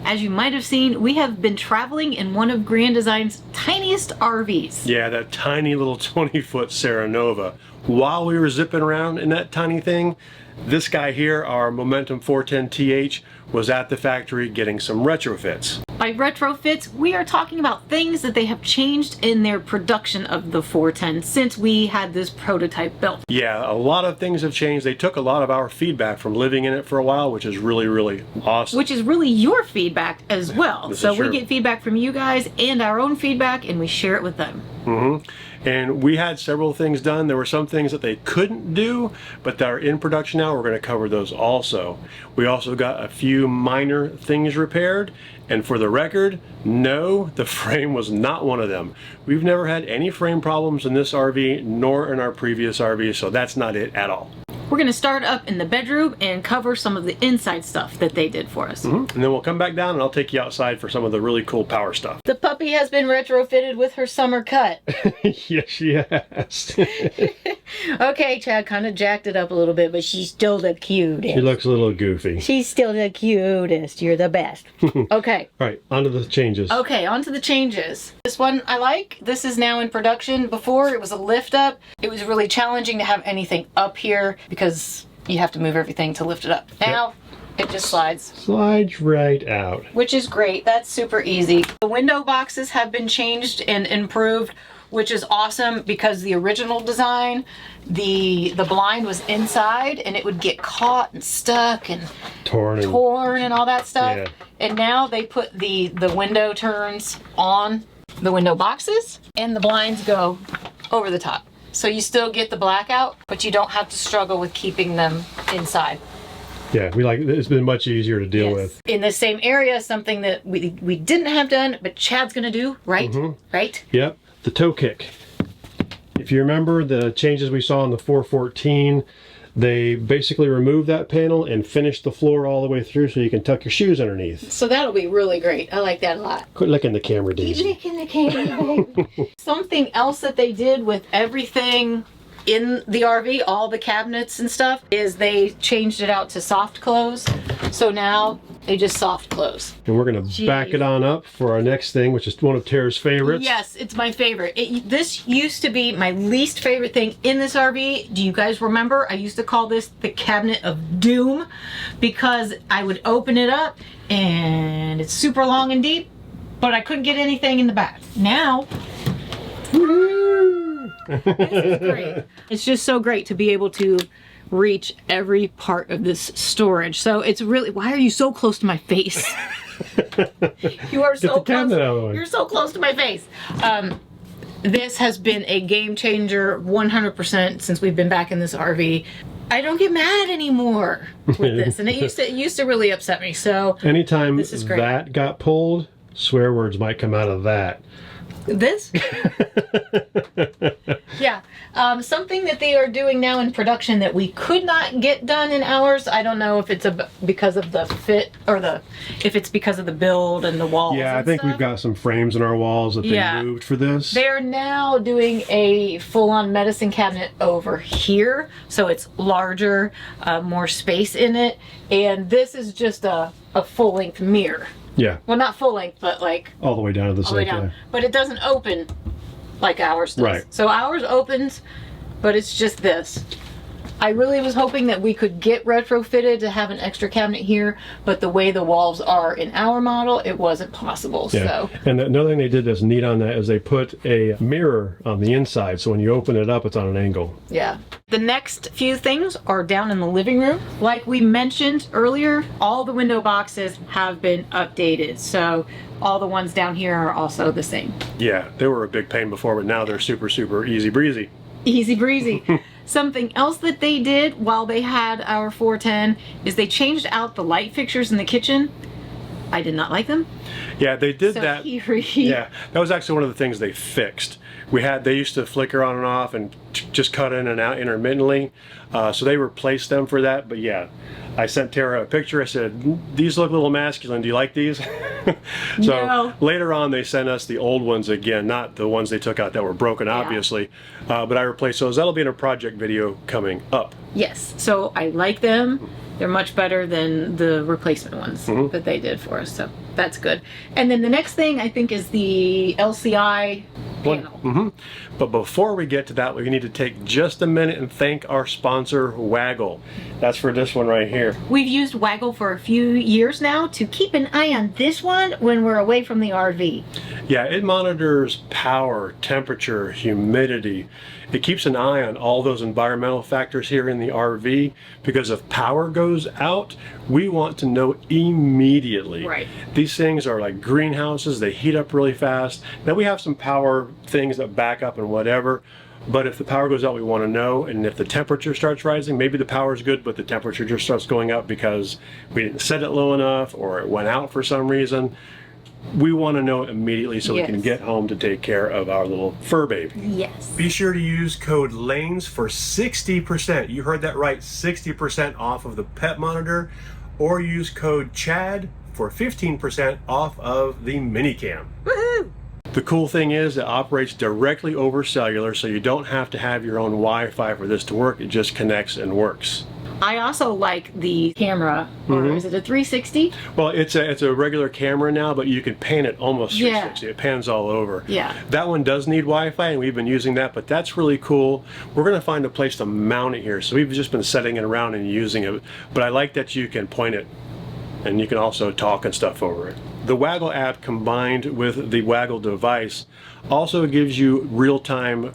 As you might have seen, we have been traveling in one of Grand Design's tiniest RVs. Yeah, that tiny little 20-foot Serenova. While we were zipping around in that tiny thing, this guy here, our Momentum 410TH, was at the factory getting some retrofits. By retrofits, we are talking about things that they have changed in their production of the 410 since we had this prototype built. Yeah, a lot of things have changed. They took a lot of our feedback from living in it for a while, which is really, really awesome. Which is really your feedback as well. So we true. get feedback from you guys and our own feedback, and we share it with them. Mm-hmm. And we had several things done. There were some things that they couldn't do, but that are in production now. We're going to cover those also. We also got a few minor things repaired. And for the record, no, the frame was not one of them. We've never had any frame problems in this RV, nor in our previous RV, so that's not it at all. We're going to start up in the bedroom and cover some of the inside stuff that they did for us. And then we'll come back down and I'll take you outside for some of the really cool power stuff. The puppy has been retrofitted with her summer cut. Yes, she has. Okay, Chad kind of jacked it up a little bit, but she's still the cutest. She looks a little goofy. She's still the cutest. You're the best. Okay. All right, on to the changes. Okay, on to the changes. This one I like. This is now in production. Before it was a lift up. It was really challenging to have anything up here because you have to move everything to lift it up. Now it just slides. Slides right out. Which is great. That's super easy. The window boxes have been changed and improved, which is awesome because the original design, the blind was inside and it would get caught and stuck and torn and all that stuff. Yeah. And now they put the window turns on the window boxes and the blinds go over the top. So you still get the blackout, but you don't have to struggle with keeping them inside. Yeah, it's been much easier to deal with. In the same area, something that we didn't have done, but Chad's gonna do, right? Right? Yep, the toe kick. If you remember the changes we saw in the 414, they basically removed that panel and finished the floor all the way through so you can tuck your shoes underneath. So that'll be really great. I like that a lot. Quit licking the camera, Daisy. Licking the camera, baby. Something else that they did with everything in the RV, all the cabinets and stuff, is they changed it out to soft close. So now they just soft close. And we're going to back it on up for our next thing, which is one of Tara's favorites. Yes, it's my favorite. This used to be my least favorite thing in this RV. Do you guys remember? I used to call this the cabinet of doom because I would open it up and it's super long and deep, but I couldn't get anything in the back. Now, this is great. It's just so great to be able to reach every part of this storage. So it's really, why are you so close to my face? You are so close. You're so close to my face. This has been a game changer 100% since we've been back in this RV. I don't get mad anymore with this, and it used to really upset me. So anytime this is great. That got pulled, swear words might come out of that. This? Yeah. Something that they are doing now in production that we could not get done in ours. I don't know if it's because of the fit or if it's because of the build and the walls. Yeah, I think we've got some frames in our walls that they moved for this. They're now doing a full-on medicine cabinet over here, so it's larger, more space in it, and this is just a full-length mirror. Yeah. Well, not full length, but like all the way down to the sink. Yeah. But it doesn't open like ours does. Right. So ours opens, but it's just this. I really was hoping that we could get retrofitted to have an extra cabinet here, but the way the walls are in our model, it wasn't possible. Yeah. So. And another thing they did that's neat on that is they put a mirror on the inside, so when you open it up, it's on an angle. Yeah. The next few things are down in the living room. Like we mentioned earlier, all the window boxes have been updated. So all the ones down here are also the same. Yeah, they were a big pain before, but now they're super, super easy breezy. Easy breezy. Something else that they did while they had our 410 is they changed out the light fixtures in the kitchen. I did not like them. Yeah, they did that. Yeah, that was actually one of the things they fixed. They used to flicker on and off and just cut in and out intermittently. So they replaced them for that. But yeah, I sent Tara a picture. I said, these look a little masculine. Do you like these? So No. later on, they sent us the old ones again, not the ones they took out that were broken, obviously. But I replaced those. That'll be in a project video coming up. Yes. So I like them. They're much better than the replacement ones that they did for us. So that's good. And then the next thing I think is the LCI panel. But before we get to that, we need to take just a minute and thank our sponsor, Waggle. That's for this one right here. We've used Waggle for a few years now to keep an eye on this one when we're away from the RV. Yeah, it monitors power, temperature, humidity. It keeps an eye on all those environmental factors here in the RV, because if power goes out, we want to know immediately. Right. These things are like greenhouses. They heat up really fast. Now we have some power things that back up and whatever, but if the power goes out, we want to know. And if the temperature starts rising, maybe the power is good, but the temperature just starts going up because we didn't set it low enough or it went out for some reason. We want to know immediately so we can get home to take care of our little fur baby. Yes. Be sure to use code LANES for 60%. You heard that right, 60% off of the pet monitor, or use code CHAD for 15% off of the minicam. Woohoo! The cool thing is it operates directly over cellular, so you don't have to have your own Wi-Fi for this to work. It just connects and works. I also like the camera, or is it a 360? Well, it's a regular camera now, but you can pan it almost 360. It pans all over. Yeah. That one does need Wi-Fi, and we've been using that, but that's really cool. We're going to find a place to mount it here, so we've just been setting it around and using it. But I like that you can point it, and you can also talk and stuff over it. The Waggle app combined with the Waggle device also gives you real-time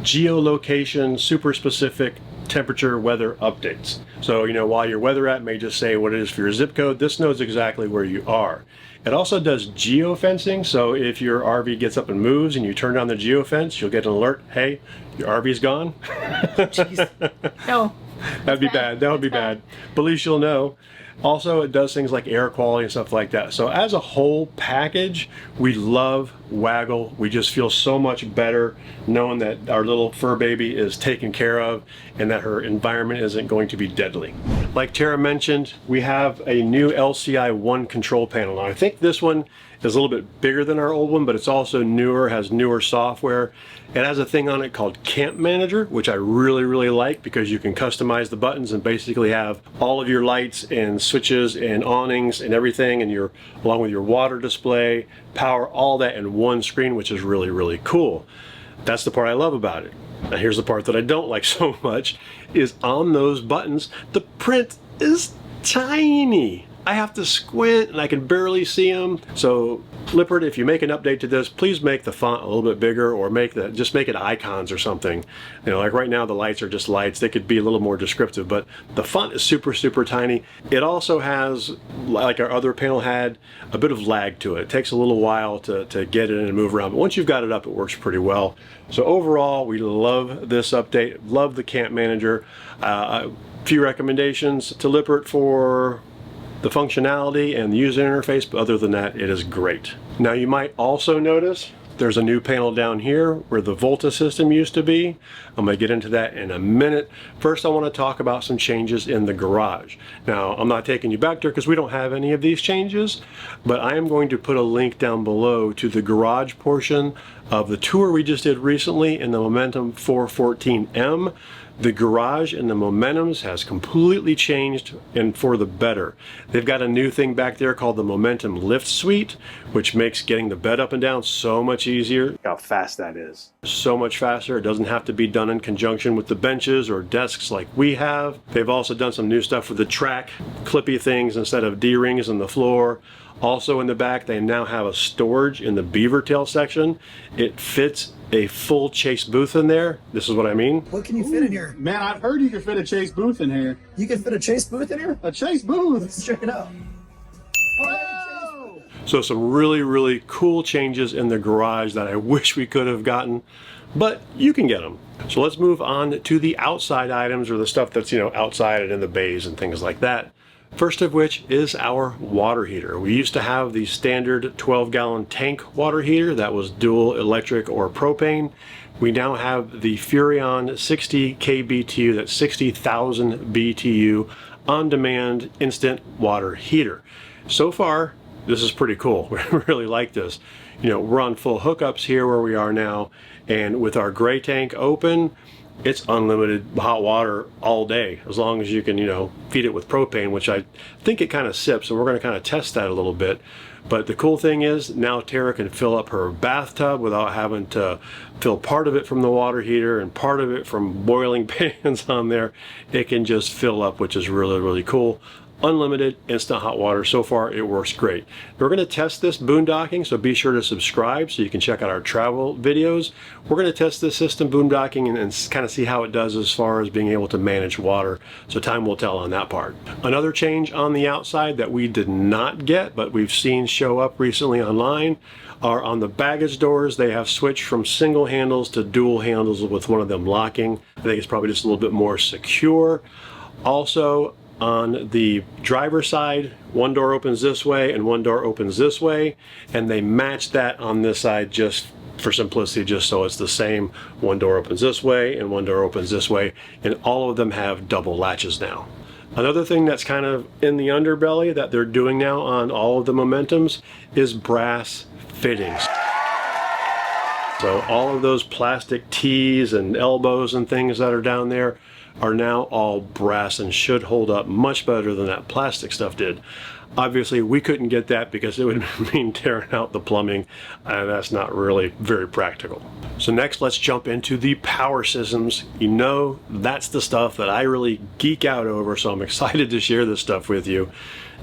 geolocation, super specific temperature weather updates. So, you know, while your weather app may just say what it is for your zip code, this knows exactly where you are. It also does geofencing, so if your RV gets up and moves and you turn on the geofence, you'll get an alert, hey, your RV's gone. Jeez. No. That'd be bad. That would be bad. But at least you'll know. Also, it does things like air quality and stuff like that. So as a whole package, we love Waggle. We just feel so much better knowing that our little fur baby is taken care of and that her environment isn't going to be deadly. Like Tara mentioned, we have a new LCI OneControl panel. Now, I think this one is a little bit bigger than our old one, but it's also newer, has newer software. It has a thing on it called Camp Manager, which I really, really like because you can customize the buttons and basically have all of your lights and switches and awnings and everything, and along with your water display, power, all that in one screen, which is really, really cool. That's the part I love about it. Now here's the part that I don't like so much, is on those buttons, the print is tiny. I have to squint and I can barely see them. So Lippert, if you make an update to this, please make the font a little bit bigger, or just make it icons or something. You know, like right now the lights are just lights. They could be a little more descriptive, but the font is super, super tiny. It also has, like our other panel had, a bit of lag to it. It takes a little while to get it and move around, but once you've got it up, it works pretty well. So overall, we love this update, love the Camp Manager. A few recommendations to Lippert for the functionality and the user interface, but other than that, it is great. Now you might also notice there's a new panel down here where the Volta system used to be. I'm going to get into that in a minute. First, I want to talk about some changes in the garage. Now, I'm not taking you back there because we don't have any of these changes, but I am going to put a link down below to the garage portion of the tour we just did recently in the Momentum 414M. The garage and the Momentums has completely changed and for the better. They've got a new thing back there called the Momentum Lift Suite, which makes getting the bed up and down so much easier. Look how fast that is. So much faster. It doesn't have to be done in conjunction with the benches or desks like we have. They've also done some new stuff with the track, clippy things instead of D-rings in the floor. Also in the back, they now have a storage in the beaver tail section. It fits a full Chase booth in there. This is what I mean. What can you fit in here? Man, I've heard you can fit a Chase booth in here. You can fit a Chase booth in here? A Chase booth? Let's check it out. Whoa! So some really, really cool changes in the garage that I wish we could have gotten, but you can get them. So let's move on to the outside items, or the stuff that's, you know, outside and in the bays and things like that. First of which is our water heater. We used to have the standard 12-gallon tank water heater that was dual electric or propane. We now have the Furrion 60 kBTU, that's 60,000 BTU on-demand instant water heater. So far, this is pretty cool. We really like this. You know, we're on full hookups here where we are now, and with our gray tank open, it's unlimited hot water all day, as long as you can, you know, feed it with propane, which I think it kind of sips, and we're going to kind of test that a little bit. But the cool thing is now Tara can fill up her bathtub without having to fill part of it from the water heater and part of it from boiling pans on there. It can just fill up, which is really, really cool. Unlimited instant hot water. So far it works great. We're going to test this boondocking, so be sure to subscribe so you can check out our travel videos. We're going to test this system boondocking and kind of see how it does as far as being able to manage water, so time will tell on that part. Another change on the outside that we did not get but we've seen show up recently online are on the baggage doors. They have switched from single handles to dual handles with one of them locking. I think it's probably just a little bit more secure. Also, on the driver's side, one door opens this way and one door opens this way, and they match that on this side just for simplicity, just so it's the same. One door opens this way and one door opens this way, and all of them have double latches now. Another thing that's kind of in the underbelly that they're doing now on all of the Momentums is brass fittings. So all of those plastic T's and elbows and things that are down there are now all brass and should hold up much better than that plastic stuff did. Obviously we couldn't get that because it would mean tearing out the plumbing, and that's not really very practical. So next, let's jump into the power systems. You know, that's the stuff that I really geek out over, so I'm excited to share this stuff with you.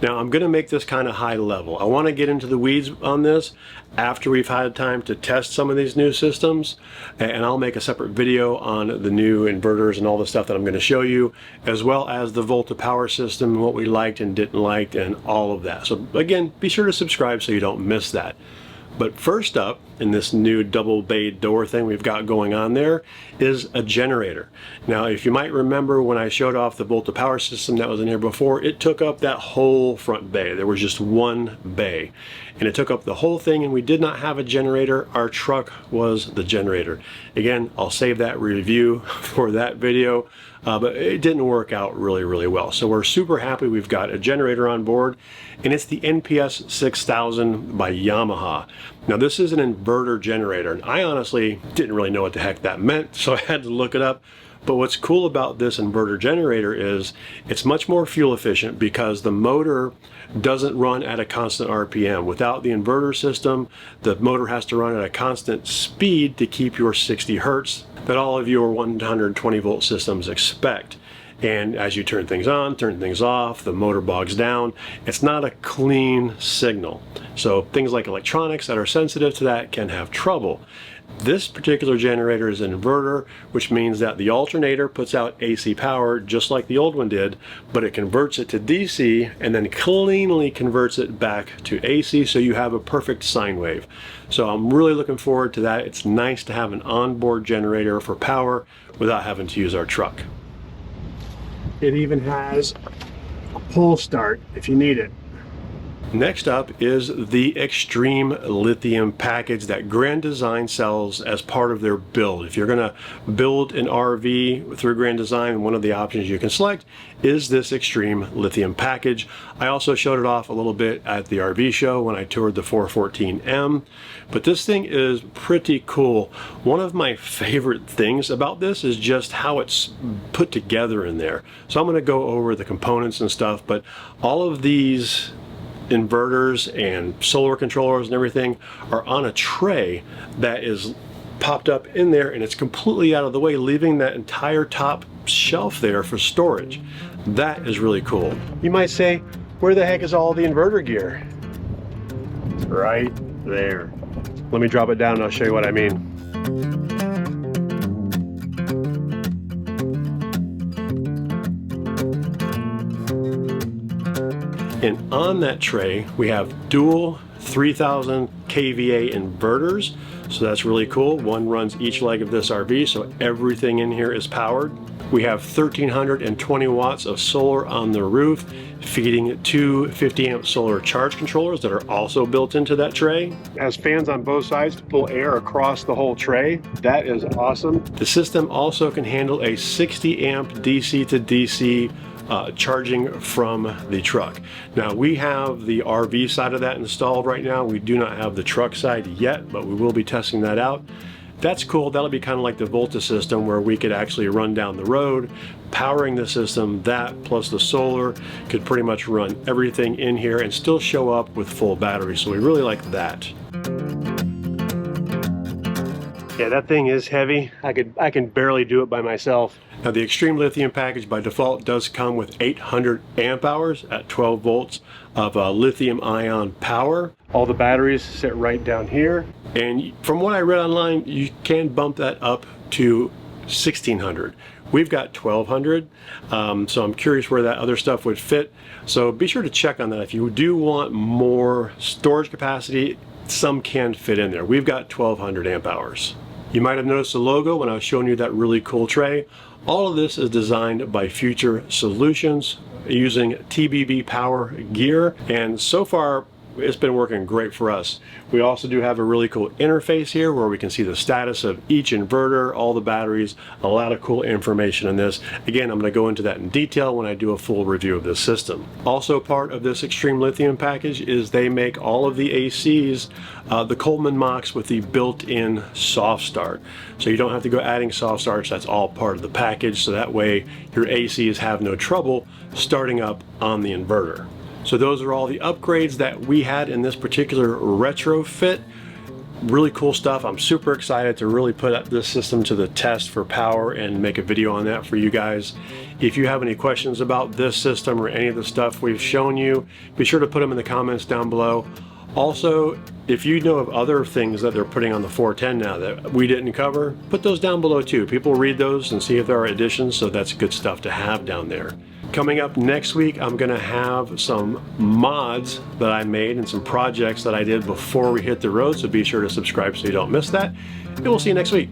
Now, I'm going to make this kind of high level. I want to get into the weeds on this after we've had time to test some of these new systems, and I'll make a separate video on the new inverters and all the stuff that I'm going to show you, as well as the Volta power system, what we liked and didn't like, and all of that. So again, be sure to subscribe so you don't miss that. But first up, in this new double bay door thing we've got going on there, is a generator. Now, if you might remember when I showed off the Volta power system that was in here before, it took up that whole front bay. There was just one bay, and it took up the whole thing, and we did not have a generator. Our truck was the generator. Again, I'll save that review for that video, but it didn't work out really well. So we're super happy we've got a generator on board, and it's the NPS 6000 by Yamaha. Now, this is an inverter generator, and I honestly didn't really know what the heck that meant, so I had to look it up. But what's cool about this inverter generator is it's much more fuel efficient because the motor doesn't run at a constant RPM. Without the inverter system, the motor has to run at a constant speed to keep your 60 hertz that all of your 120 volt systems expect. And as you turn things on, turn things off, the motor bogs down. It's not a clean signal. So things like electronics that are sensitive to that can have trouble. This particular generator is an inverter, which means that the alternator puts out AC power just like the old one did, but it converts it to DC and then cleanly converts it back to AC, so you have a perfect sine wave. So I'm really looking forward to that. It's nice to have an onboard generator for power without having to use our truck. It even has a pull start if you need it. Next up is the Extreme Lithium package that Grand Design sells as part of their build. If you're going to build an RV through Grand Design, one of the options you can select is this Extreme Lithium package. I also showed it off a little bit at the RV show when I toured the 414M, but this thing is pretty cool. One of my favorite things about this is just how it's put together in there. So I'm going to go over the components and stuff, but all of these inverters and solar controllers and everything are on a tray that is popped up in there, and it's completely out of the way, leaving that entire top shelf there for storage. That is really cool. You might say, where the heck is all the inverter gear? It's right there. Let me drop it down and I'll show you what I mean. And on that tray, we have dual 3000 kVA inverters. So that's really cool. One runs each leg of this RV, so everything in here is powered. We have 1320 watts of solar on the roof, feeding two 50 amp solar charge controllers that are also built into that tray. It has fans on both sides to pull air across the whole tray. That is awesome. The system also can handle a 60 amp DC to DC charging from the truck. Now we have the RV side of that installed right now. We do not have the truck side yet, but we will be testing that out. That's cool. That'll be kind of like the Volta system where we could actually run down the road, powering the system. That plus the solar could pretty much run everything in here and still show up with full battery. So we really like that. Yeah, that thing is heavy. I can barely do it by myself. Now the Extreme Lithium package by default does come with 800 amp hours at 12 volts of lithium ion power. All the batteries sit right down here. And from what I read online, you can bump that up to 1600. We've got 1200, so I'm curious where that other stuff would fit. So be sure to check on that. If you do want more storage capacity, some can fit in there. We've got 1200 amp hours. You might have noticed the logo when I was showing you that really cool tray. All of this is designed by Future Solutions using TBB power gear, and so far it's been working great for us. We also do have a really cool interface here where we can see the status of each inverter, all the batteries, a lot of cool information in this. Again, I'm going to go into that in detail when I do a full review of this system. Also part of this Extreme Lithium package is they make all of the ACs, the Coleman mocks with the built-in soft start. So you don't have to go adding soft starts, that's all part of the package, so that way your ACs have no trouble starting up on the inverter. So those are all the upgrades that we had in this particular retrofit. Really cool stuff. I'm super excited to really put this system to the test for power and make a video on that for you guys. If you have any questions about this system or any of the stuff we've shown you, be sure to put them in the comments down below. Also, if you know of other things that they're putting on the 410 now that we didn't cover, put those down below too. People read those and see if there are additions, so that's good stuff to have down there. Coming up next week, I'm gonna have some mods that I made and some projects that I did before we hit the road, so be sure to subscribe so you don't miss that. And we'll see you next week.